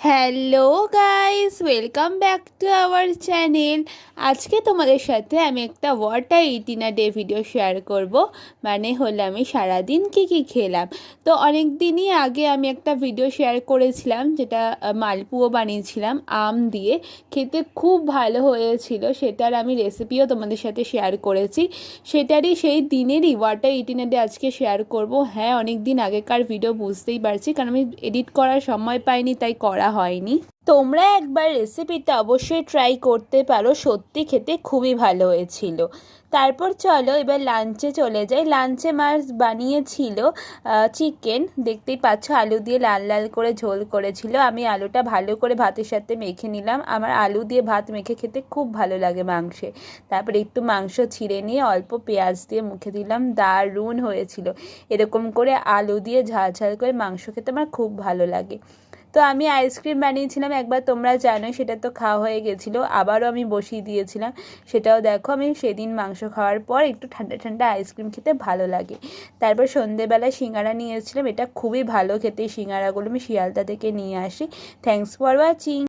Hello guys, welcome back to our channel. আজকে তোমাদের সাথে আমি একটা what I eat in a day video share করব। মানে হলো আমি সারাদিন কী খেলাম। তো অনেক দিনই আগে আমি একটা ভিডিও শেয়ার করেছিলাম, যেটা মালপুয়ো বানিয়েছিলাম আম দিয়ে। খেতে খুব ভালো হয়েছিল, সেটার আমি রেসিপিও তোমাদের সাথে শেয়ার করেছি। সেটারই সেই দিনেরই what I eat in a day আজকে শেয়ার করব। হ্যাঁ, অনেক দিন আগেকার ভিডিও, বুঝতেই পারছি, কারণ আমি এডিট করার সময় পাইনি, তাই করা হয়নি। তোমরা একবার রেসিপিটা অবশ্যই ট্রাই করতে পারো, সত্যি খেতে খুবই ভালো হয়েছিল। তারপর চলো এবার লাঞ্চে চলে যাই। লাঞ্চে মাছ বানিয়েছিল চিকেন, দেখতেই পাচ্ছ, আলু দিয়ে লাল লাল করে ঝোল করেছিল। আমি আলুটা ভালো করে ভাতের সাথে মেখে নিলাম। আমার আলু দিয়ে ভাত মেখে খেতে খুব ভালো লাগে মাংসে। তারপরে একটু মাংস ছিঁড়ে নিয়ে অল্প পেঁয়াজ দিয়ে মুখে দিলাম, দারুণ হয়েছিল। এরকম করে আলু দিয়ে ঝাল ঝাল করে মাংস খেতে আমার খুব ভালো লাগে। তো আমি আইসক্রিম বানিয়েছিলাম একবার, তোমরা জানো, সেটা তো খাওয়া হয়ে গেছিলো, আবারও আমি বসিয়ে দিয়েছিলাম। সেটাও দেখো, আমি সেদিন মাংস খাওয়ার পর একটু ঠান্ডা ঠান্ডা আইসক্রিম খেতে ভালো লাগে। তারপর সন্ধেবেলায় সিঙ্গারা নিয়েছিলাম, এটা খুবই ভালো খেতে। সিঙ্গারাগুলো আমি শিয়ালদা থেকে নিয়ে আসি। Thanks for watching.